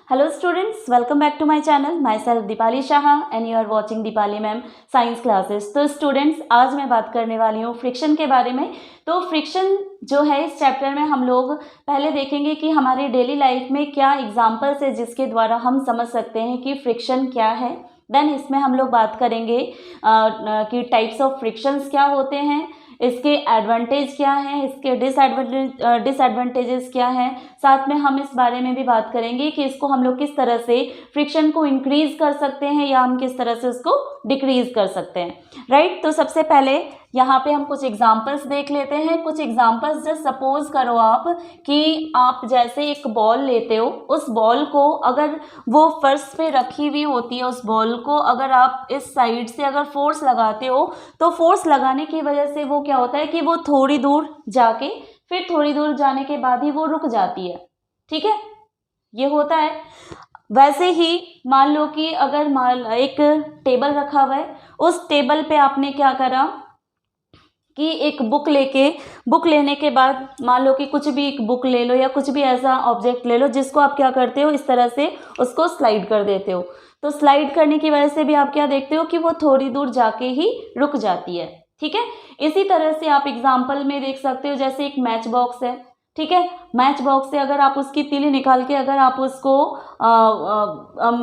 Hello students, welcome back to my channel. Myself Dipali Shah and you are watching Dipali ma'am science classes. तो students, आज मैं बात करने वाली हूँ फ्रिक्शन के बारे में। तो फ्रिक्शन जो है इस चैप्टर में हम लोग पहले देखेंगे कि हमारी डेली लाइफ में क्या एग्जाम्पल्स है जिसके द्वारा हम समझ सकते हैं कि फ्रिक्शन क्या है। देन इसमें हम लोग बात करेंगे कि टाइप्स ऑफ फ्रिक्शंस क्या होते हैं, इसके एडवांटेज क्या हैं, इसके डिसएडवांटेजेस क्या हैं। साथ में हम इस बारे में भी बात करेंगे कि इसको हम लोग किस तरह से फ्रिक्शन को इंक्रीज कर सकते हैं या हम किस तरह से उसको डिक्रीज कर सकते हैं। राइट, तो सबसे पहले यहाँ पे हम कुछ एग्जांपल्स देख लेते हैं। कुछ एग्जांपल्स, जस्ट सपोज करो आप कि आप जैसे एक बॉल लेते हो, उस बॉल को अगर वो फर्श पे रखी हुई होती है, उस बॉल को अगर आप इस साइड से अगर फोर्स लगाते हो तो फोर्स लगाने की वजह से वो क्या होता है कि वो थोड़ी दूर जाके फिर थोड़ी दूर जाने के बाद ही वो रुक जाती है। ठीक है, ये होता है। वैसे ही मान लो कि अगर एक टेबल रखा हुआ है, उस टेबल पे आपने क्या करा कि एक बुक लेने के बाद मान लो कि कुछ भी एक बुक ले लो या कुछ भी ऐसा ऑब्जेक्ट ले लो जिसको आप क्या करते हो, इस तरह से उसको स्लाइड कर देते हो। तो स्लाइड करने की वजह से भी आप क्या देखते हो कि वो थोड़ी दूर जाके ही रुक जाती है। ठीक है, इसी तरह से आप एग्जाम्पल में देख सकते हो, जैसे एक मैच बॉक्स है। ठीक है, मैच बॉक्स से अगर आप उसकी तीली निकाल के अगर आप उसको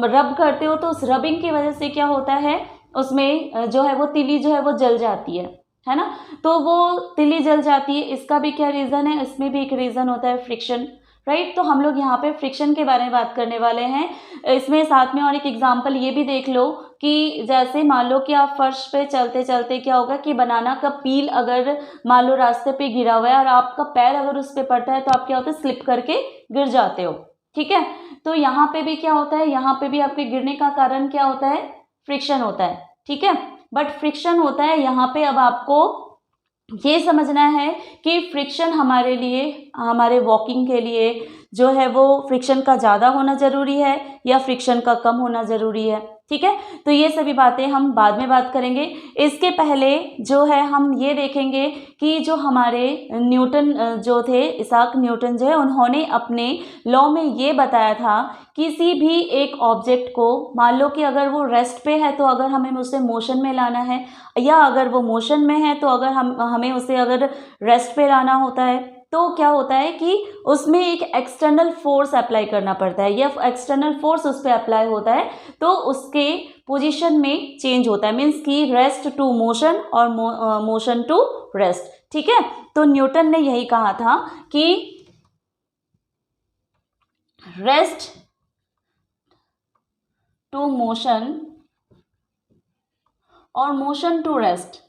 रब करते हो तो उस रबिंग की वजह से क्या होता है, उसमें जो है वो तीली जो है वो जल जाती है ना। तो वो तिली जल जाती है, इसका भी क्या रीज़न है, इसमें भी एक रीज़न होता है फ्रिक्शन। राइट, तो हम लोग यहाँ पे फ्रिक्शन के बारे में बात करने वाले हैं। इसमें साथ में और एक एग्जांपल ये भी देख लो कि जैसे मान लो कि आप फर्श पे चलते चलते क्या होगा कि बनाना का पील अगर मान लो रास्ते पे गिरा हुआ है और आपका पैर अगर उस पर पड़ता है तो आप क्या होता है, स्लिप करके गिर जाते हो। ठीक है, तो यहाँ पे भी क्या होता है, यहाँ पे भी आपके गिरने का कारण क्या होता है, फ्रिक्शन होता है। ठीक है, बट फ्रिक्शन होता है यहाँ पे। अब आपको ये समझना है कि फ्रिक्शन हमारे लिए, हमारे वॉकिंग के लिए जो है वो फ्रिक्शन का ज़्यादा होना ज़रूरी है या फ्रिक्शन का कम होना ज़रूरी है। ठीक है, तो ये सभी बातें हम बाद में बात करेंगे। इसके पहले जो है हम ये देखेंगे कि जो हमारे न्यूटन जो थे, इसाक न्यूटन जो है, उन्होंने अपने लॉ में ये बताया था किसी भी एक ऑब्जेक्ट को मान लो कि अगर वो रेस्ट पे है तो अगर हमें उसे मोशन में लाना है, या अगर वो मोशन में है तो अगर हमें उसे अगर रेस्ट पे लाना होता है तो क्या होता है कि उसमें एक एक्सटर्नल फोर्स अप्लाई करना पड़ता है। या एक्सटर्नल फोर्स उस पर अप्लाई होता है तो उसके पोजीशन में चेंज होता है, मीन्स कि रेस्ट टू मोशन और मोशन टू रेस्ट। ठीक है, तो न्यूटन ने यही कहा था कि रेस्ट टू मोशन और मोशन टू रेस्ट,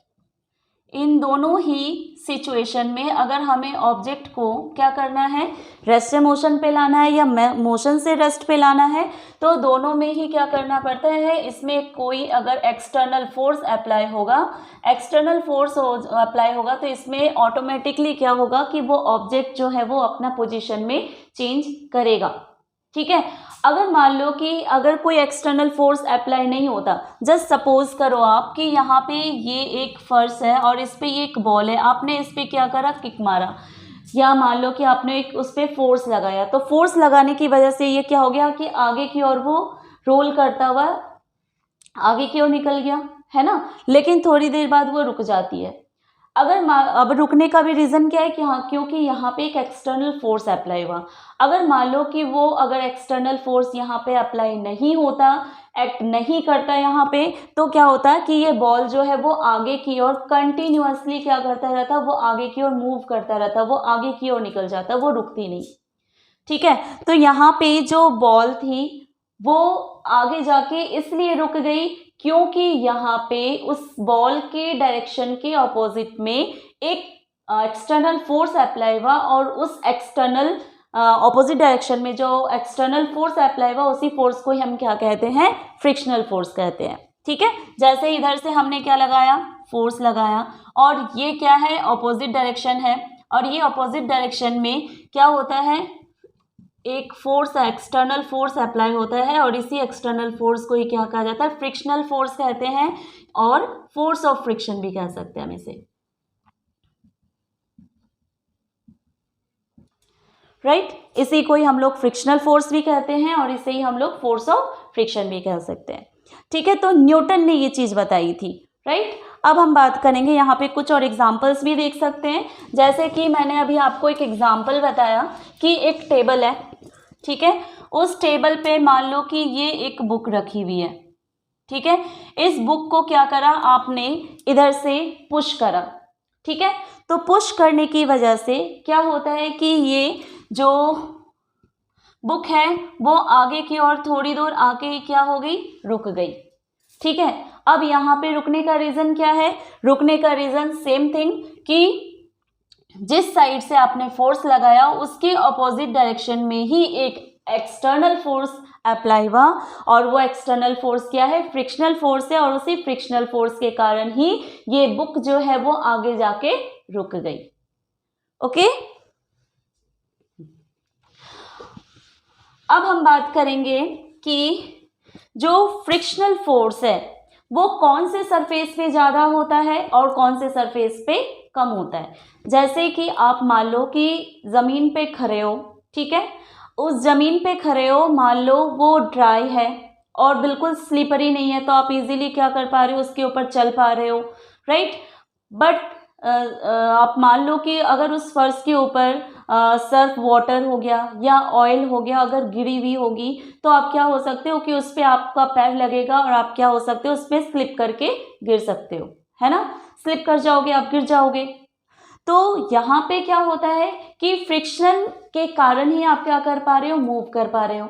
इन दोनों ही सिचुएशन में अगर हमें ऑब्जेक्ट को क्या करना है, रेस्ट से मोशन पे लाना है या मोशन से रेस्ट पे लाना है, तो दोनों में ही क्या करना पड़ता है, इसमें कोई अगर एक्सटर्नल फोर्स अप्लाई होगा, अप्लाई होगा तो इसमें ऑटोमेटिकली क्या होगा कि वो ऑब्जेक्ट जो है वो अपना पोजीशन में चेंज करेगा। ठीक है, अगर मान लो कि अगर कोई एक्सटर्नल फोर्स अप्लाई नहीं होता, जस्ट सपोज करो आप कि यहाँ पे ये एक फर्श है और इस पे ये एक बॉल है, आपने इस पे क्या करा, किक मारा, या मान लो कि आपने एक उस पे फोर्स लगाया, तो फोर्स लगाने की वजह से ये क्या हो गया कि आगे की ओर वो रोल करता हुआ आगे की ओर निकल गया, है ना। लेकिन थोड़ी देर बाद वो रुक जाती है। अब रुकने का भी रीज़न क्या है कि हाँ, क्योंकि यहाँ पे एक एक्सटर्नल फोर्स अप्लाई हुआ। अगर मान लो कि वो अगर एक्सटर्नल फोर्स यहाँ पे अप्लाई नहीं होता, एक्ट नहीं करता यहाँ पे, तो क्या होता है कि ये बॉल जो है वो आगे की ओर कंटिन्यूअसली क्या करता रहता, वो आगे की ओर मूव करता रहता, वो आगे की ओर निकल जाता, वो रुकती नहीं। ठीक है, तो यहाँ पे जो बॉल थी वो आगे जाके इसलिए रुक गई क्योंकि यहाँ पे उस बॉल के डायरेक्शन के ऑपोजिट में एक एक्सटर्नल फोर्स अप्लाई हुआ और उस एक्सटर्नल ऑपोजिट डायरेक्शन में जो एक्सटर्नल फोर्स अप्लाई हुआ उसी फोर्स को हम क्या कहते हैं, फ्रिक्शनल फोर्स कहते हैं। ठीक है, जैसे इधर से हमने क्या लगाया, फोर्स लगाया, और ये क्या है, ऑपोजिट डायरेक्शन है, और ये ऑपोजिट डायरेक्शन में क्या होता है, एक फोर्स, एक्सटर्नल फोर्स अप्लाई होता है और इसी एक्सटर्नल फोर्स को ही क्या कहा जाता है, फ्रिक्शनल फोर्स कहते हैं, और फोर्स ऑफ फ्रिक्शन भी कह सकते हैं हम इसे। राइट। इसी को ही हम लोग फ्रिक्शनल फोर्स भी कहते हैं और इसे ही हम लोग फोर्स ऑफ फ्रिक्शन भी कह सकते हैं। ठीक है, तो न्यूटन ने ये चीज़ बताई थी, राइट। अब हम बात करेंगे, यहाँ पे कुछ और एग्जाम्पल्स भी देख सकते हैं। जैसे कि मैंने अभी आपको एक एग्जाम्पल बताया कि एक टेबल है, ठीक है, उस टेबल पे मान लो कि ये एक बुक रखी हुई है, ठीक है। इस बुक को क्या करा आपने, इधर से पुश करा, ठीक है। तो पुश करने की वजह से क्या होता है कि ये जो बुक है वो आगे की ओर थोड़ी दूर आके क्या हो गई, रुक गई, ठीक है। अब यहाँ पे रुकने का रीज़न क्या है, रुकने का रीज़न सेम थिंग कि जिस साइड से आपने फोर्स लगाया उसके अपोजिट डायरेक्शन में ही एक एक्सटर्नल फोर्स अप्लाई हुआ, और वो एक्सटर्नल फोर्स क्या है, फ्रिक्शनल फोर्स है, और उसी फ्रिक्शनल फोर्स के कारण ही ये बुक जो है वो आगे जाके रुक गई। ओके, अब हम बात करेंगे कि जो फ्रिक्शनल फोर्स है वो कौन से सरफेस पे ज़्यादा होता है और कौन से सरफेस पे कम होता है। जैसे कि आप मान लो कि ज़मीन पे खड़े हो, ठीक है, उस ज़मीन पे खड़े हो, मान लो वो ड्राई है और बिल्कुल स्लिपरी नहीं है, तो आप इजीली क्या कर पा रहे हो, उसके ऊपर चल पा रहे हो, राइट। बट आप मान लो कि अगर उस फर्श के ऊपर सर्फ वाटर हो गया या ऑयल हो गया, अगर गिरी हुई होगी, तो आप क्या हो सकते हो कि उस पर आपका पैर लगेगा और आप क्या हो सकते हो, उस पर स्लिप करके गिर सकते हो, है ना, स्लिप कर जाओगे, आप गिर जाओगे। तो यहाँ पे क्या होता है कि फ्रिक्शन के कारण ही आप क्या कर पा रहे हो, मूव कर पा रहे हो।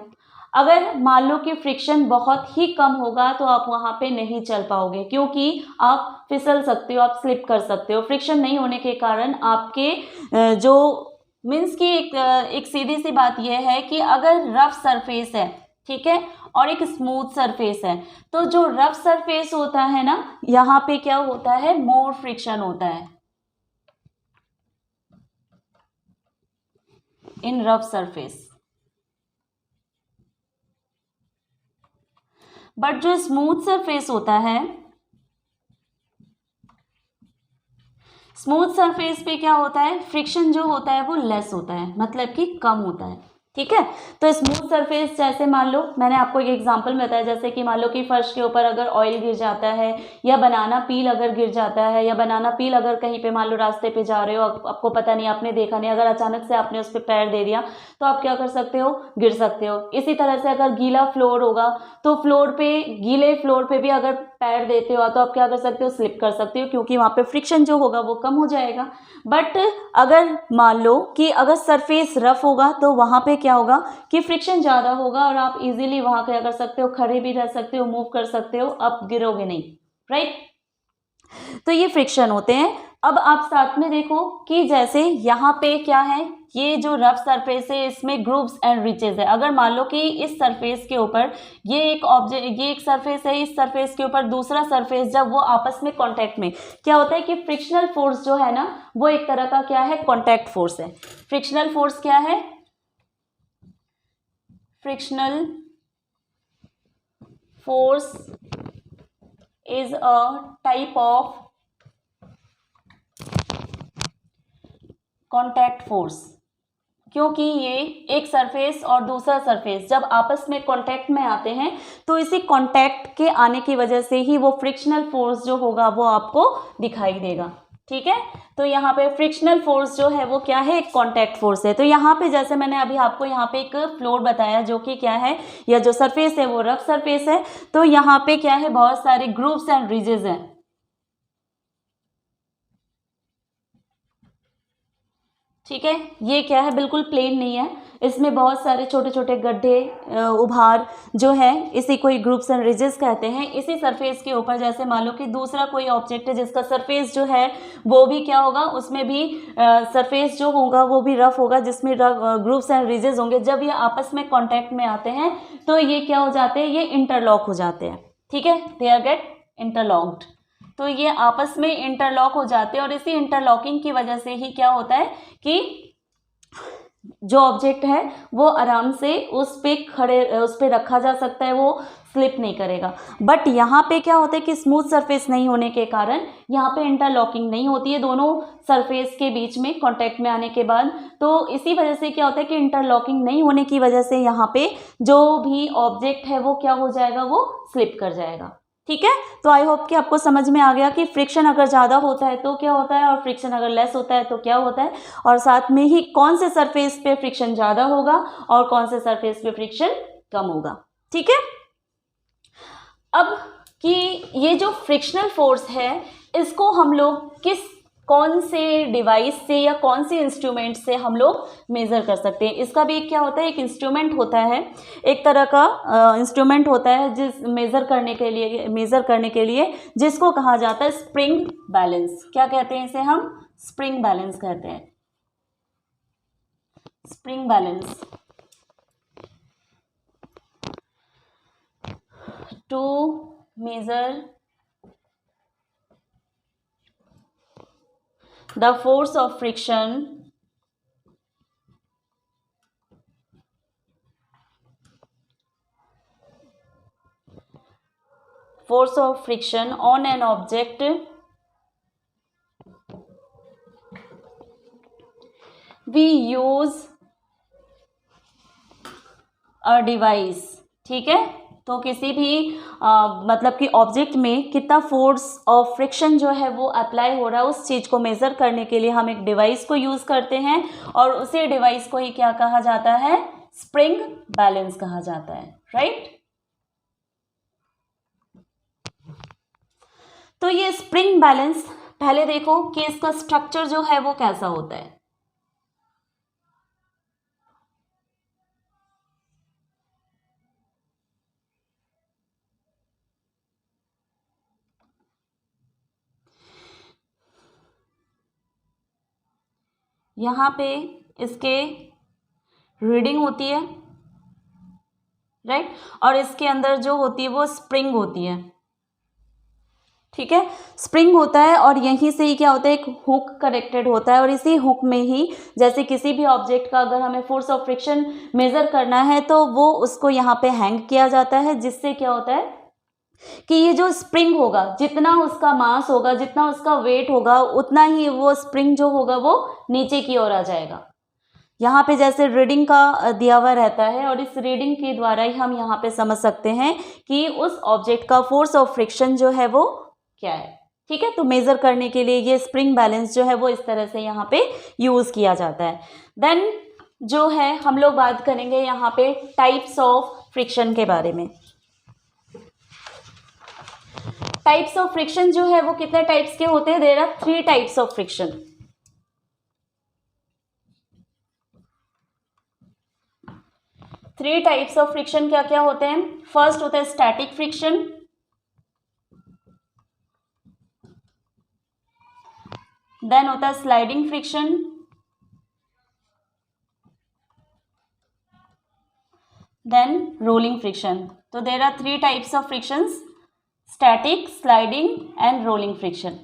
अगर मान लो कि फ्रिक्शन बहुत ही कम होगा तो आप वहाँ पे नहीं चल पाओगे, क्योंकि आप फिसल सकते हो, आप स्लिप कर सकते हो। फ्रिक्शन नहीं होने के कारण आपके जो मीन्स की एक सीधी सी बात यह है कि अगर रफ सरफेस है, ठीक है, और एक स्मूथ सरफेस है, तो जो रफ सरफेस होता है ना, यहाँ पे क्या होता है, मोर फ्रिक्शन होता है इन रफ सरफेस। बट जो स्मूथ सरफेस होता है, स्मूथ सरफेस पे क्या होता है, फ्रिक्शन जो होता है वो लेस होता है, मतलब कि कम होता है, ठीक है। तो स्मूथ सरफेस जैसे मान लो, मैंने आपको एक एग्जांपल बताया, जैसे कि मान लो कि फर्श के ऊपर अगर ऑयल गिर जाता है या बनाना पील अगर गिर जाता है, या बनाना पील अगर कहीं पे मान लो रास्ते पे जा रहे हो, आपको पता नहीं, आपने देखा नहीं, अगर अचानक से आपने उस पर पैर दे दिया तो आप क्या कर सकते हो, गिर सकते हो। इसी तरह से अगर गीला फ्लोर होगा तो फ्लोर पे, गीले फ्लोर पे भी अगर पैर देते हो तो आप क्या कर सकते हो, स्लिप कर सकते हो, क्योंकि वहाँ पे फ्रिक्शन जो होगा वो कम हो जाएगा। बट अगर मान लो कि अगर सरफेस रफ होगा तो वहाँ पे क्या होगा कि फ्रिक्शन ज़्यादा होगा और आप इजीली वहाँ क्या कर सकते हो, खड़े भी रह सकते हो, मूव कर सकते हो, आप गिरोगे नहीं, राइट। तो ये फ्रिक्शन होते हैं। अब आप साथ में देखो कि जैसे यहाँ पे क्या है, ये जो रफ सरफेस है इसमें ग्रूव्स एंड रिचेज है। अगर मान लो कि इस सरफेस के ऊपर ये एक ऑब्जेक्ट, ये एक सरफेस है, इस सरफेस के ऊपर दूसरा सरफेस, जब वो आपस में कांटेक्ट में क्या होता है कि फ्रिक्शनल फोर्स जो है ना, वो एक तरह का क्या है, कांटेक्ट फोर्स है। फ्रिक्शनल फोर्स क्या है, frictional force is a type of contact force, क्योंकि ये एक सरफेस और दूसरा सरफेस जब आपस में कांटेक्ट में आते हैं तो इसी कांटेक्ट के आने की वजह से ही वो फ्रिक्शनल फोर्स जो होगा वो आपको दिखाई देगा, ठीक है। तो यहाँ पे फ्रिक्शनल फोर्स जो है वो क्या है, एक कांटेक्ट फोर्स है। तो यहाँ पे जैसे मैंने अभी आपको यहाँ पे एक फ्लोर बताया जो कि क्या है, या जो सरफेस है वो रफ सरफेस है, तो यहाँ पे क्या है, बहुत सारे ग्रूव्स एंड रिजेस हैं, ठीक है। ये क्या है, बिल्कुल प्लेन नहीं है, इसमें बहुत सारे छोटे छोटे गड्ढे, उभार जो है, इसी को ही ग्रुप्स एंड रिजेस कहते हैं। इसी सरफेस के ऊपर जैसे मान लो कि दूसरा कोई ऑब्जेक्ट है जिसका सरफेस जो है वो भी क्या होगा, उसमें भी सरफेस जो होगा वो भी रफ होगा, जिसमें ग्रुप्स एंड रिजेस होंगे। जब ये आपस में कॉन्टैक्ट में आते हैं तो ये क्या हो जाते हैं, ये इंटरलॉक हो जाते हैं, ठीक है, दे आर गेट इंटरलॉक्ड। तो ये आपस में इंटरलॉक हो जाते हैं और इसी इंटरलॉकिंग की वजह से ही क्या होता है कि जो ऑब्जेक्ट है वो आराम से उस पे रखा जा सकता है, वो स्लिप नहीं करेगा। बट यहाँ पे क्या होता है कि स्मूथ सरफेस नहीं होने के कारण यहाँ पे इंटरलॉकिंग नहीं होती है दोनों सरफेस के बीच में कांटेक्ट में आने के बाद। तो इसी वजह से क्या होता है कि इंटरलॉकिंग नहीं होने की वजह से यहाँ पे जो भी ऑब्जेक्ट है वो क्या हो जाएगा, वो स्लिप कर जाएगा। ठीक है, तो आई होप कि आपको समझ में आ गया कि फ्रिक्शन अगर ज़्यादा होता है तो क्या होता है और फ्रिक्शन अगर लेस होता है तो क्या होता है, और साथ में ही कौन से सरफेस पे फ्रिक्शन ज़्यादा होगा और कौन से सरफेस पे फ्रिक्शन कम होगा। ठीक है, अब कि ये जो फ्रिक्शनल फोर्स है इसको हम लोग कौन से डिवाइस से या कौन से इंस्ट्रूमेंट से हम लोग मेज़र कर सकते हैं। इसका भी क्या होता है, एक इंस्ट्रूमेंट होता है, एक तरह का इंस्ट्रूमेंट होता है जिस मेज़र करने के लिए जिसको कहा जाता है स्प्रिंग बैलेंस। क्या कहते हैं इसे, हम स्प्रिंग बैलेंस कहते हैं, spring balance. To measure the force of friction on an object we use a device। ठीक है, तो किसी भी मतलब कि ऑब्जेक्ट में कितना फोर्स ऑफ फ्रिक्शन जो है वो अप्लाई हो रहा है उस चीज़ को मेज़र करने के लिए हम एक डिवाइस को यूज़ करते हैं, और उसी डिवाइस को ही क्या कहा जाता है, स्प्रिंग बैलेंस कहा जाता है। राइट, तो ये स्प्रिंग बैलेंस पहले देखो कि इसका स्ट्रक्चर जो है वो कैसा होता है। यहाँ पे इसके रीडिंग होती है, राइट, और इसके अंदर जो होती है वो स्प्रिंग होती है। ठीक है, स्प्रिंग होता है और यहीं से ही क्या होता है, एक हुक कनेक्टेड होता है, और इसी हुक में ही जैसे किसी भी ऑब्जेक्ट का अगर हमें फोर्स ऑफ फ्रिक्शन मेज़र करना है तो वो उसको यहाँ पे हैंग किया जाता है, जिससे क्या होता है कि ये जो स्प्रिंग होगा, जितना उसका मास होगा, जितना उसका वेट होगा, उतना ही वो स्प्रिंग जो होगा वो नीचे की ओर आ जाएगा। यहाँ पे जैसे रीडिंग का दिया हुआ रहता है, और इस रीडिंग के द्वारा ही हम यहाँ पे समझ सकते हैं कि उस ऑब्जेक्ट का फोर्स ऑफ फ्रिक्शन जो है वो क्या है। ठीक है, तो मेज़र करने के लिए ये स्प्रिंग बैलेंस जो है वो इस तरह से यहाँ पे यूज़ किया जाता है। देन जो है हम लोग बात करेंगे यहाँ पे टाइप्स ऑफ फ्रिक्शन के बारे में। टाइप्स ऑफ फ्रिक्शन जो है वो कितने टाइप्स के होते हैं, there are 3 types of friction. Three types of friction क्या क्या होते हैं। फर्स्ट होता है स्टैटिक फ्रिक्शन, देन होता है sliding friction, then rolling friction. तो there are 3 types of frictions, static, sliding and rolling friction.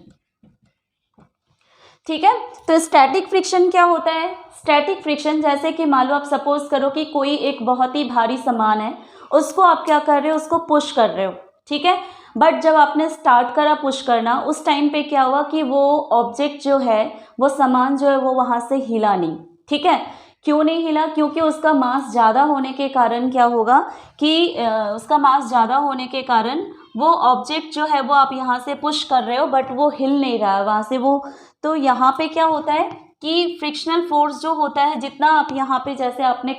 ठीक है, तो स्टैटिक फ्रिक्शन क्या होता है। स्टैटिक फ्रिक्शन जैसे कि मान लो आप सपोज करो कि कोई एक बहुत ही भारी सामान है, उसको आप क्या कर रहे हो, उसको पुश कर रहे हो। ठीक है, बट जब आपने स्टार्ट करा पुश करना, उस टाइम पे क्या हुआ कि वो ऑब्जेक्ट जो है, वो सामान जो है वो वहाँ से हिला नहीं। ठीक है, क्यों नहीं हिला, क्योंकि उसका मास ज़्यादा होने के कारण क्या होगा कि उसका मास ज़्यादा होने के कारण वो ऑब्जेक्ट जो है वो आप यहाँ से पुश कर रहे हो बट वो हिल नहीं रहा है वहाँ से वो। तो यहाँ पे क्या होता है कि फ्रिक्शनल फोर्स जो होता है, जितना आप यहाँ पे जैसे आपने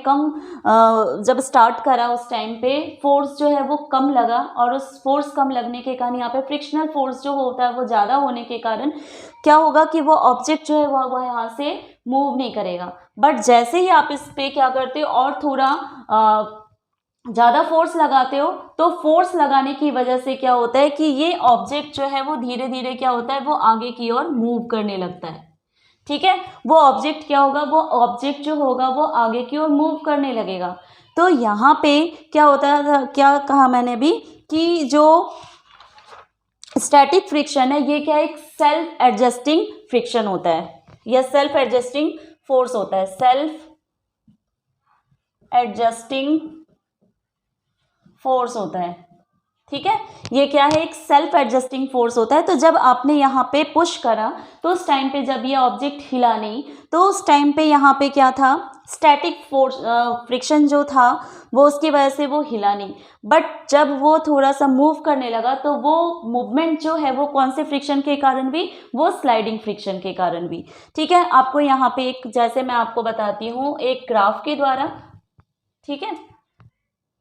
जब स्टार्ट करा उस टाइम पे फोर्स जो है वो कम लगा, और उस फोर्स कम लगने के कारण यहाँ पे फ्रिक्शनल फोर्स जो होता है वो ज़्यादा होने के कारण क्या होगा कि वो ऑब्जेक्ट जो है वो यहाँ से मूव नहीं करेगा। बट जैसे ही आप इस पे क्या करते हो और थोड़ा ज़्यादा फोर्स लगाते हो, तो फोर्स लगाने की वजह से क्या होता है कि ये ऑब्जेक्ट जो है वो धीरे धीरे क्या होता है, वो आगे की ओर मूव करने लगता है। ठीक है, वो ऑब्जेक्ट क्या होगा, वो ऑब्जेक्ट जो होगा वो आगे की ओर मूव करने लगेगा। तो यहाँ पे क्या होता है, क्या कहा मैंने भी कि जो स्टैटिक फ्रिक्शन है ये क्या एक सेल्फ एडजस्टिंग फ्रिक्शन होता है, या सेल्फ एडजस्टिंग फोर्स होता है, सेल्फ एडजस्टिंग फोर्स होता है। ठीक है, ये क्या है, एक सेल्फ एडजस्टिंग फोर्स होता है। तो जब आपने यहाँ पे पुश करा तो उस टाइम पे जब ये ऑब्जेक्ट हिला नहीं, तो उस टाइम पे यहाँ पे क्या था, स्टैटिक फोर्स, फ्रिक्शन जो था वो उसकी वजह से वो हिला नहीं। बट जब वो थोड़ा सा मूव करने लगा तो वो मूवमेंट जो है वो कौन से फ्रिक्शन के कारण भी, वो स्लाइडिंग फ्रिक्शन के कारण भी। ठीक है, आपको यहाँ पे एक, जैसे मैं आपको बताती हूँ एक ग्राफ के द्वारा। ठीक है,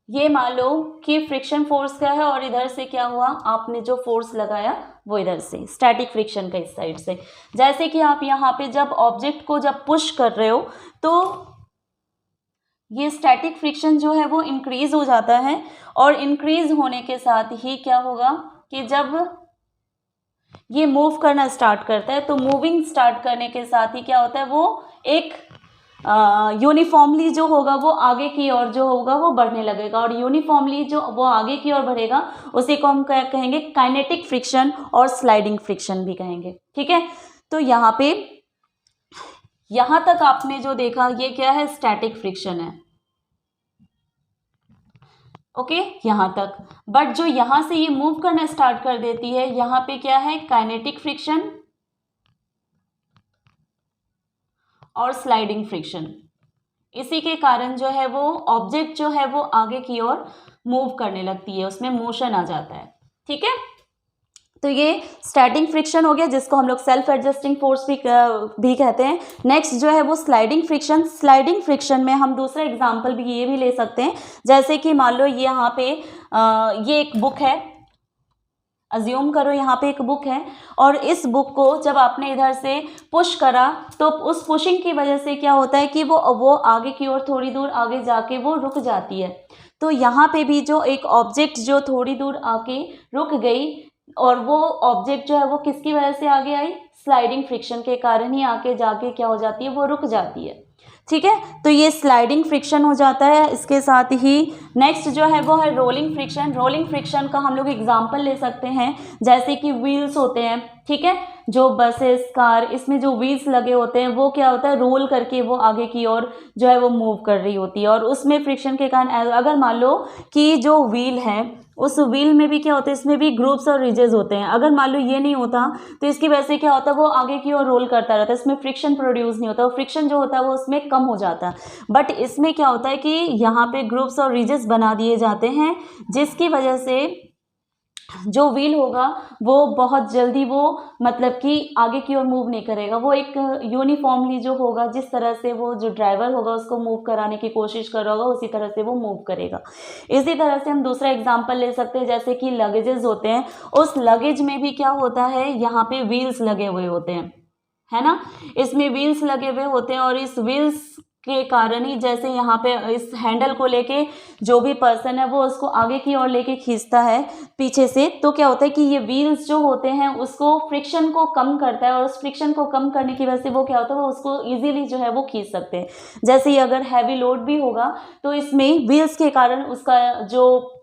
ये मान लो कि फ्रिक्शन फोर्स क्या है और इधर से क्या हुआ, आपने जो फोर्स लगाया वो इधर से स्टैटिक फ्रिक्शन का इस साइड से। जैसे कि आप यहाँ पे जब ऑब्जेक्ट को जब पुश कर रहे हो तो ये स्टैटिक फ्रिक्शन जो है वो इंक्रीज हो जाता है, और इंक्रीज होने के साथ ही क्या होगा कि जब ये मूव करना स्टार्ट करता है तो मूविंग स्टार्ट करने के साथ ही क्या होता है, वो एक यूनिफॉर्मली जो होगा वो आगे की ओर जो होगा वो बढ़ने लगेगा, और यूनिफॉर्मली जो वो आगे की ओर बढ़ेगा उसी को हम क्या कहेंगे, काइनेटिक फ्रिक्शन और स्लाइडिंग फ्रिक्शन भी कहेंगे। ठीक है, तो यहाँ पे यहाँ तक आपने जो देखा ये क्या है, स्टैटिक फ्रिक्शन है। ओके, यहाँ तक। बट जो यहाँ से ये मूव करना स्टार्ट कर देती है, यहाँ पे क्या है, काइनेटिक फ्रिक्शन और स्लाइडिंग फ्रिक्शन। इसी के कारण जो है वो ऑब्जेक्ट जो है वो आगे की ओर मूव करने लगती है, उसमें मोशन आ जाता है। ठीक है, तो ये स्टैटिक फ्रिक्शन हो गया जिसको हम लोग सेल्फ एडजस्टिंग फोर्स भी कहते हैं। नेक्स्ट जो है वो स्लाइडिंग फ्रिक्शन। स्लाइडिंग फ्रिक्शन में हम दूसरा एग्जांपल भी ये भी ले सकते हैं, जैसे कि मान लो ये यहाँ पे ये एक बुक है, अज्यूम करो यहाँ पे एक बुक है, और इस बुक को जब आपने इधर से पुश करा तो उस पुशिंग की वजह से क्या होता है कि वो आगे की ओर थोड़ी दूर आगे जाके वो रुक जाती है। तो यहाँ पे भी जो एक ऑब्जेक्ट जो थोड़ी दूर आके रुक गई, और वो ऑब्जेक्ट जो है वो किसकी वजह से आगे आई, स्लाइडिंग फ्रिक्शन के कारण ही आके जाके क्या हो जाती है, वो रुक जाती है। ठीक है, तो ये स्लाइडिंग फ्रिक्शन हो जाता है। इसके साथ ही नेक्स्ट जो है वो है रोलिंग फ्रिक्शन। रोलिंग फ्रिक्शन का हम लोग एग्जांपल ले सकते हैं, जैसे कि व्हील्स होते हैं। ठीक है, जो बसेस, कार, इसमें जो व्हील्स लगे होते हैं वो क्या होता है, रोल करके वो आगे की ओर जो है वो मूव कर रही होती है, और उसमें फ्रिक्शन के कारण अगर मान लो कि जो व्हील है उस व्हील में भी क्या होता है, इसमें भी ग्रुप्स और रिजेस होते हैं। अगर मान लो ये नहीं होता तो इसकी वजह से क्या होता है, वो आगे की ओर रोल करता रहता है, इसमें फ्रिक्शन प्रोड्यूस नहीं होता, और फ्रिक्शन जो होता है वो उसमें कम हो जाता है। बट इसमें क्या होता है कि यहाँ पे ग्रुप्स और रिजेस बना दिए जाते हैं, जिसकी वजह से जो व्हील होगा वो बहुत जल्दी वो मतलब कि आगे की ओर मूव नहीं करेगा, वो एक यूनिफॉर्मली जो होगा, जिस तरह से वो जो ड्राइवर होगा उसको मूव कराने की कोशिश कर रहा होगा उसी तरह से वो मूव करेगा। इसी तरह से हम दूसरा एग्जांपल ले सकते हैं, जैसे कि लगेजेस होते हैं, उस लगेज में भी क्या होता है, यहाँ पे व्हील्स लगे हुए होते हैं, है ना, इसमें व्हील्स लगे हुए होते हैं, और इस व्हील्स के कारण ही जैसे यहाँ पे इस हैंडल को लेके जो भी पर्सन है वो उसको आगे की ओर लेके खींचता है पीछे से, तो क्या होता है कि ये व्हील्स जो होते हैं उसको फ्रिक्शन को कम करता है, और उस फ्रिक्शन को कम करने की वजह से वो क्या होता है, वो उसको इजीली जो है वो खींच सकते हैं। जैसे ही अगर हैवी लोड भी होगा तो इसमें व्हील्स के कारण उसका जो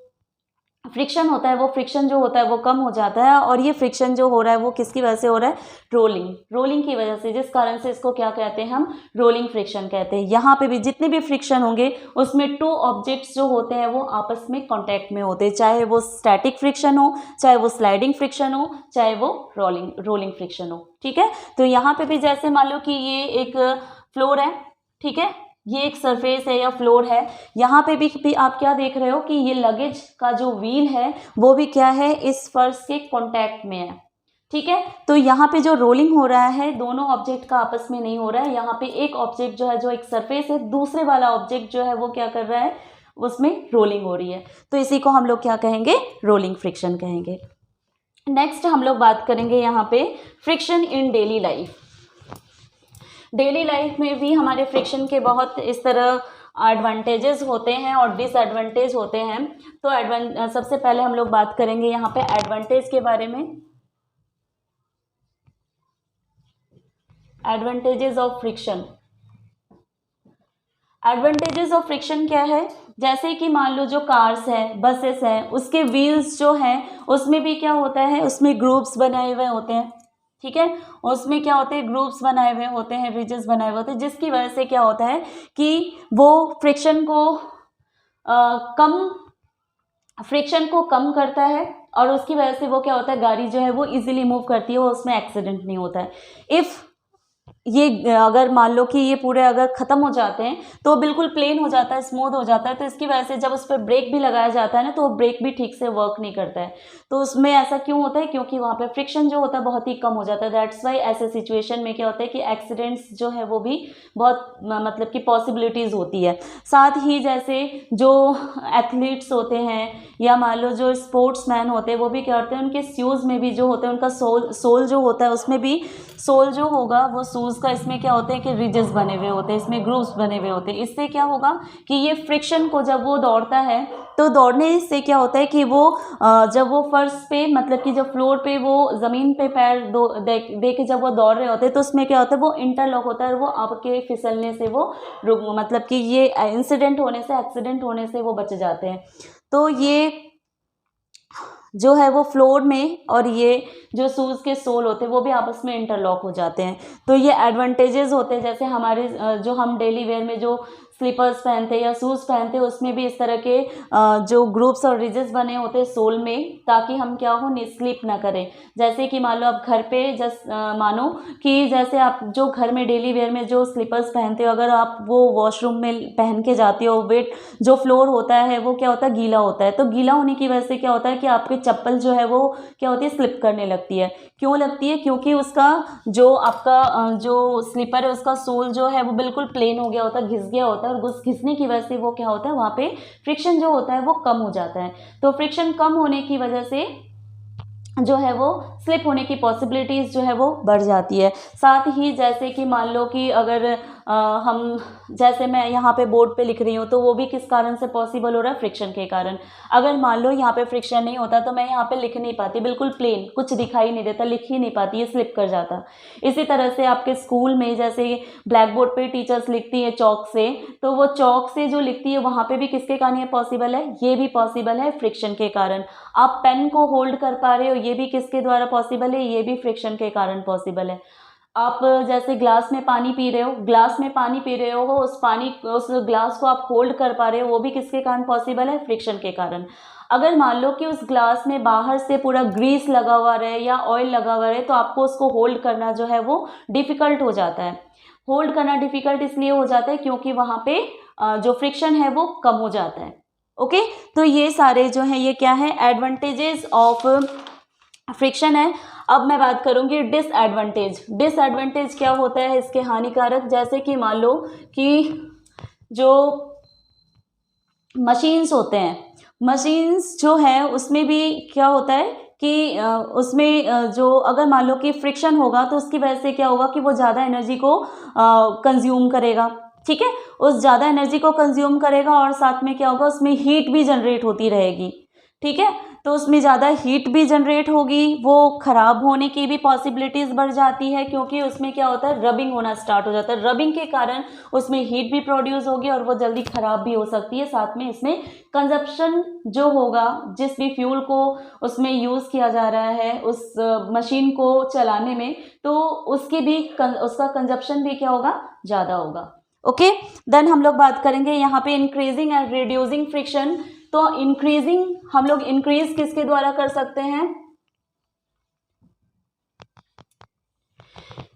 फ्रिक्शन होता है, वो फ्रिक्शन जो होता है वो कम हो जाता है, और ये फ्रिक्शन जो हो रहा है वो किसकी वजह से हो रहा है, रोलिंग की वजह से, जिस कारण से इसको क्या कहते हैं, हम रोलिंग फ्रिक्शन कहते हैं। यहाँ पे भी जितने भी फ्रिक्शन होंगे उसमें टू ऑब्जेक्ट्स जो होते हैं वो आपस में कॉन्टैक्ट में होते हैं, चाहे वो स्टैटिक फ्रिक्शन हो, चाहे वो स्लाइडिंग फ्रिक्शन हो, चाहे वो रोलिंग फ्रिक्शन हो। ठीक है, तो यहाँ पे भी जैसे मान लो कि ये एक फ्लोर है, ठीक है, ये एक सरफेस है या फ्लोर है, यहाँ पे भी आप क्या देख रहे हो कि ये लगेज का जो व्हील है वो भी क्या है, इस फर्श के कांटेक्ट में है। ठीक है, तो यहाँ पे जो रोलिंग हो रहा है दोनों ऑब्जेक्ट का आपस में नहीं हो रहा है, यहाँ पे एक ऑब्जेक्ट जो है, जो एक सरफेस है, दूसरे वाला ऑब्जेक्ट जो है वो क्या कर रहा है, उसमें रोलिंग हो रही है, तो इसी को हम लोग क्या कहेंगे, रोलिंग फ्रिक्शन कहेंगे। नेक्स्ट हम लोग बात करेंगे यहाँ पे फ्रिक्शन इन डेली लाइफ। डेली लाइफ में भी हमारे फ्रिक्शन के बहुत इस तरह एडवांटेजेस होते हैं और डिसएडवांटेज होते हैं। तो सबसे पहले हम लोग बात करेंगे यहाँ पे एडवांटेज के बारे में। Advantages of friction. Advantages of friction क्या है, जैसे कि मान लो जो कार्स है, बसेस है, उसके व्हील्स जो हैं उसमें भी क्या होता है, उसमें ग्रुप्स बनाए हुए होते हैं। ठीक है, उसमें क्या होते हैं, ग्रुप्स बनाए हुए होते हैं, रिजेस बनाए हुए होते हैं, जिसकी वजह से क्या होता है कि वो फ्रिक्शन को कम फ्रिक्शन को कम करता है और उसकी वजह से वो क्या होता है, गाड़ी जो है वो इजीली मूव करती है, वो उसमें एक्सीडेंट नहीं होता है। इफ़ ये अगर मान लो कि ये पूरे अगर ख़त्म हो जाते हैं तो वो बिल्कुल प्लेन हो जाता है, स्मूथ हो जाता है, तो इसकी वजह से जब उस पर ब्रेक भी लगाया जाता है ना, तो वो ब्रेक भी ठीक से वर्क नहीं करता है। तो उसमें ऐसा क्यों होता है, क्योंकि वहाँ पे फ्रिक्शन जो होता है बहुत ही कम हो जाता है। दैट्स वाई ऐसे सिचुएशन में क्या होता है कि एक्सीडेंट्स जो है वो भी बहुत मतलब कि पॉसिबिलिटीज़ होती है। साथ ही जैसे जो एथलीट्स होते हैं या मान लो जो स्पोर्ट्समैन होते हैं, वो भी क्या करते हैं, उनके शूज़ में भी जो होते हैं उनका सोल जो होता है उसमें भी, सोल जो होगा वो शूज़ का, इसमें क्या होते हैं कि रिजेस बने हुए होते हैं, इसमें ग्रूव्स बने हुए होते हैं। इससे क्या होगा कि ये फ्रिक्शन को जब वो दौड़ता है तो दौड़ने से क्या होता है कि वो जब वो फर्श पे मतलब कि जब फ्लोर पे वो ज़मीन पे पैर दे के जब वो दौड़ रहे होते हैं तो उसमें क्या होता है, वो इंटरलॉक होता है और वो आपके फिसलने से वो मतलब कि ये इंसिडेंट होने से, एक्सीडेंट होने से वो बच जाते हैं। तो ये जो है वो फ्लोर में और ये जो शूज़ के सोल होते हैं वो भी आपस में इंटरलॉक हो जाते हैं। तो ये एडवांटेजेस होते हैं। जैसे हमारे जो हम डेली वेयर में जो स्लीपर्स पहनते हैं या शूज़ पहनते हैं उसमें भी इस तरह के जो ग्रुप्स और रिजेस बने होते हैं सोल में, ताकि हम क्या हो, स्लिप ना करें। जैसे कि मान लो आप घर पे मानो कि जैसे आप जो घर में डेली वेयर में जो स्लीपर्स पहनते हो, अगर आप वो वॉशरूम में पहन के जाते हो, वेट जो फ्लोर होता है वो क्या होता है, गीला होता है। तो गीला होने की वजह से क्या होता है कि आपकी चप्पल जो है वो क्या होती है, स्लिप करने लगती है। क्यों लगती है, क्योंकि उसका जो आपका जो स्लीपर है उसका सोल जो है वो बिल्कुल प्लेन हो गया होता है, घिस गया होता है, और घिसने की वजह से वो क्या होता है, वहाँ पे फ्रिक्शन जो होता है वो कम हो जाता है। तो फ्रिक्शन कम होने की वजह से जो है वो स्लिप होने की पॉसिबिलिटीज़ जो है वो बढ़ जाती है। साथ ही जैसे कि मान लो कि अगर हम, जैसे मैं यहाँ पे बोर्ड पे लिख रही हूँ तो वो भी किस कारण से पॉसिबल हो रहा है, फ्रिक्शन के कारण। अगर मान लो यहाँ पे फ्रिक्शन नहीं होता तो मैं यहाँ पे लिख नहीं पाती, बिल्कुल प्लेन, कुछ दिखाई नहीं देता, लिख ही नहीं पाती, ये स्लिप कर जाता। इसी तरह से आपके स्कूल में जैसे ब्लैक बोर्ड पे टीचर्स लिखती है चौक से, तो वो चौक से जो लिखती है वहाँ पे भी किसके कारण ये पॉसिबल है, ये भी पॉसिबल है फ्रिक्शन के कारण। आप पेन को होल्ड कर पा रहे हो, ये भी किसके द्वारा पॉसिबल है, ये भी फ्रिक्शन के कारण पॉसिबल है। आप जैसे ग्लास में पानी पी रहे हो, ग्लास में पानी पी रहे हो, उस ग्लास को आप होल्ड कर पा रहे हो, वो भी किसके कारण पॉसिबल है, फ्रिक्शन के कारण। अगर मान लो कि उस ग्लास में बाहर से पूरा ग्रीस लगा हुआ रहे या ऑयल लगा हुआ रहे, तो आपको उसको होल्ड करना जो है वो डिफ़िकल्ट हो जाता है। होल्ड करना डिफ़िकल्ट इसलिए हो जाता है क्योंकि वहाँ पे जो फ्रिक्शन है वो कम हो जाता है। ओके, तो ये सारे जो हैं ये क्या है, एडवांटेजेस ऑफ फ्रिक्शन है। अब मैं बात करूंगी डिसएडवांटेज। डिसएडवांटेज क्या होता है इसके हानिकारक, जैसे कि मान लो कि जो मशीन्स होते हैं, मशीन्स जो है उसमें भी क्या होता है कि उसमें जो अगर मान लो कि फ्रिक्शन होगा तो उसकी वजह से क्या होगा कि वो ज़्यादा एनर्जी को कंज्यूम करेगा। ठीक है, उस ज़्यादा एनर्जी को कंज्यूम करेगा और साथ में क्या होगा, उसमें हीट भी जनरेट होती रहेगी। ठीक है, तो उसमें ज़्यादा हीट भी जनरेट होगी, वो ख़राब होने की भी पॉसिबिलिटीज़ बढ़ जाती है, क्योंकि उसमें क्या होता है, रबिंग होना स्टार्ट हो जाता है। रबिंग के कारण उसमें हीट भी प्रोड्यूस होगी और वो जल्दी ख़राब भी हो सकती है। साथ में इसमें कंजप्शन जो होगा, जिस भी फ्यूल को उसमें यूज़ किया जा रहा है उस मशीन को चलाने में, तो उसका कंजप्शन भी क्या होगा, ज़्यादा होगा। ओके, देन हम लोग बात करेंगे यहाँ पे इंक्रीजिंग एंड रिड्यूसिंग फ्रिक्शन। तो इंक्रीजिंग हम लोग इंक्रीज किसके द्वारा कर सकते हैं,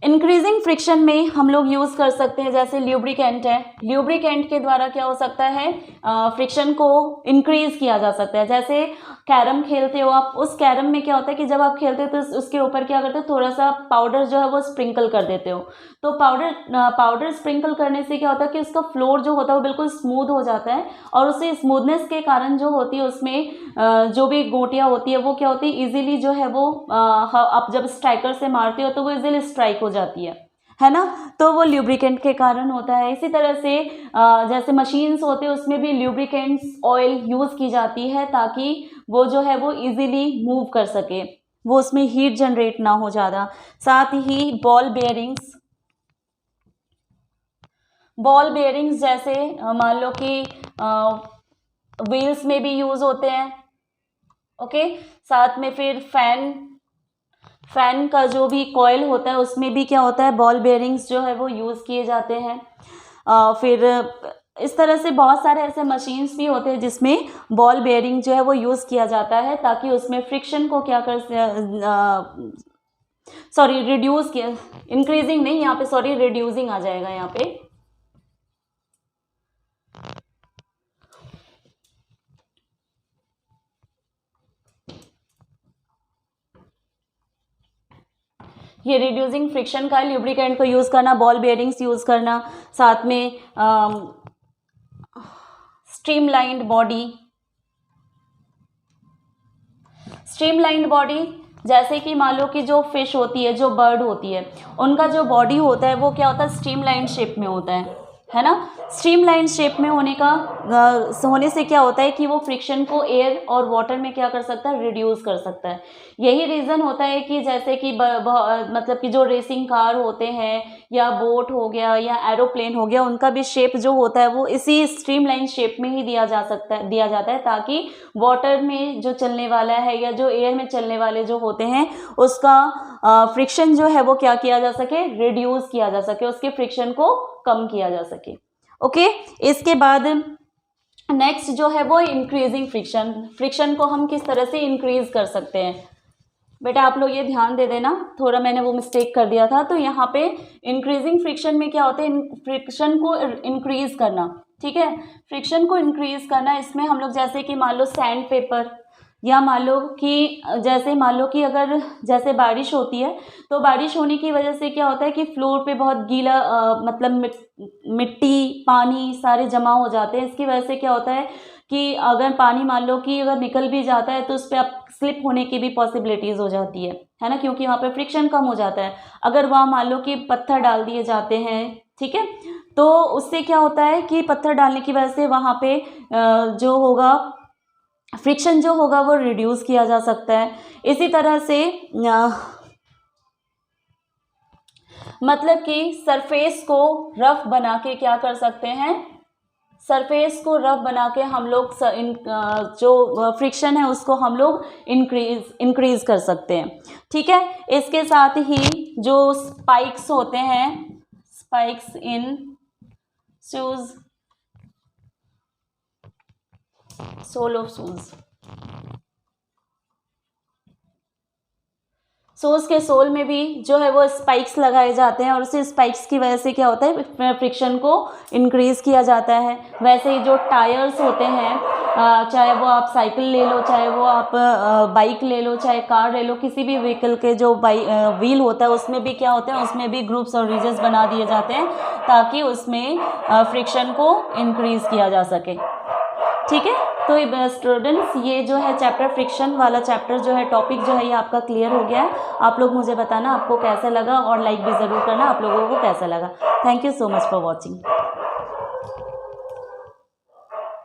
इंक्रीजिंग फ्रिक्शन में हम लोग यूज कर सकते हैं, जैसे ल्यूब्रिकेंट है, ल्यूब्रिकेंट के द्वारा क्या हो सकता है, फ्रिक्शन को इंक्रीज किया जा सकता है। जैसे कैरम खेलते हो आप, उस कैरम में क्या होता है कि जब आप खेलते हो तो उसके ऊपर क्या करते हो, थोड़ा सा पाउडर जो है वो स्प्रिंकल कर देते हो। तो पाउडर स्प्रिंकल करने से क्या होता है कि उसका फ्लोर जो होता है वो बिल्कुल स्मूथ हो जाता है, और उसे स्मूथनेस के कारण जो होती है उसमें जो भी गोटियां होती है वो क्या होती है, इजीली जो है वो आप जब स्ट्राइकर से मारते हो तो वो इजीली स्ट्राइक हो जाती है ना। तो वो ल्यूब्रिकेंट के कारण होता है। इसी तरह से जैसे मशीन्स होते हैं उसमें भी ल्यूब्रिकेंट्स ऑयल यूज़ की जाती है, ताकि वो जो है वो इजीली मूव कर सके, वो उसमें हीट जनरेट ना हो ज़्यादा। साथ ही बॉल बेयरिंग्स जैसे मान लो कि व्हील्स में भी यूज़ होते हैं। ओके, साथ में फिर फैन का जो भी कॉइल होता है उसमें भी क्या होता है, बॉल बेयरिंग्स जो है वो यूज़ किए जाते हैं। फिर इस तरह से बहुत सारे ऐसे मशीन्स भी होते हैं जिसमें बॉल बेयरिंग जो है वो यूज़ किया जाता है ताकि उसमें फ्रिक्शन को क्या कर सॉरी रिड्यूस किया, इंक्रीजिंग नहीं, यहाँ पे सॉरी रिड्यूसिंग आ जाएगा यहाँ पे। ये रिड्यूसिंग फ्रिक्शन का ल्यूब्रिकेंट को यूज़ करना, बॉल बेयरिंग्स यूज़ करना, साथ में स्ट्रीमलाइंड बॉडी। स्ट्रीमलाइंड बॉडी जैसे कि मान लो कि जो फिश होती है, जो बर्ड होती है, उनका जो बॉडी होता है वो क्या होता है, स्ट्रीमलाइन शेप में होता है ना। स्ट्रीमलाइन शेप में होने से क्या होता है कि वो फ्रिक्शन को एयर और वाटर में क्या कर सकता है, रिड्यूस कर सकता है। यही रीज़न होता है कि जैसे कि मतलब कि जो रेसिंग कार होते हैं या बोट हो गया या एरोप्लेन हो गया, उनका भी शेप जो होता है वो इसी स्ट्रीमलाइन शेप में ही दिया जाता है ताकि वाटर में जो चलने वाला है या जो एयर में चलने वाले जो होते हैं उसका फ्रिक्शन जो है वो क्या किया जा सके, रिड्यूस किया जा सके, उसके फ्रिक्शन को कम किया जा सके। ओके, इसके बाद नेक्स्ट जो है वो इंक्रीजिंग फ्रिक्शन। फ्रिक्शन को हम किस तरह से इंक्रीज कर सकते हैं, बेटा आप लोग ये ध्यान दे देना, थोड़ा मैंने वो मिस्टेक कर दिया था। तो यहाँ पे इंक्रीजिंग फ्रिक्शन में क्या होता है, फ्रिक्शन को इंक्रीज करना, ठीक है, फ्रिक्शन को इंक्रीज करना। इसमें हम लोग जैसे कि मान लो सैंड पेपर, या मान लो कि अगर जैसे बारिश होती है तो बारिश होने की वजह से क्या होता है कि फ्लोर पे बहुत गीला मतलब मिट्टी पानी सारे जमा हो जाते हैं। इसकी वजह से क्या होता है कि अगर पानी मान लो कि अगर निकल भी जाता है तो उस पर आप स्लिप होने की भी पॉसिबिलिटीज़ हो जाती है ना, क्योंकि वहाँ पे फ्रिक्शन कम हो जाता है। अगर वहाँ मान लो कि पत्थर डाल दिए जाते हैं, ठीक है, तो उससे क्या होता है कि पत्थर डालने की वजह से वहाँ पे जो होगा फ्रिक्शन जो होगा वो रिड्यूस किया जा सकता है। इसी तरह से मतलब कि सरफेस को रफ बना के क्या कर सकते हैं, सरफेस को रफ बना के हम लोग जो फ्रिक्शन है उसको हम लोग इंक्रीज कर सकते हैं, ठीक है। इसके साथ ही जो स्पाइक्स होते हैं, spikes in shoes, sole of shoes, shoes के सोल में भी जो है वो स्पाइक्स लगाए जाते हैं और उसी स्पाइक्स की वजह से क्या होता है, फ्रिक्शन को इंक्रीज किया जाता है। वैसे ही जो टायर्स होते हैं, चाहे वो आप साइकिल ले लो, चाहे वो आप बाइक ले लो, चाहे कार ले लो, किसी भी व्हीकल के जो व्हील होता है उसमें भी क्या होता है, उसमें भी ग्रुप्स और रीजन्स बना दिए जाते हैं ताकि उसमें फ्रिक्शन को इंक्रीज किया जा सके, ठीक है। तो स्टूडेंट्स ये जो है चैप्टर फ्रिक्शन वाला चैप्टर जो है टॉपिक जो है ये आपका क्लियर हो गया है। आप लोग मुझे बताना आपको कैसा लगा और लाइक भी ज़रूर करना आप लोगों को कैसा लगा। Thank you so much for watching.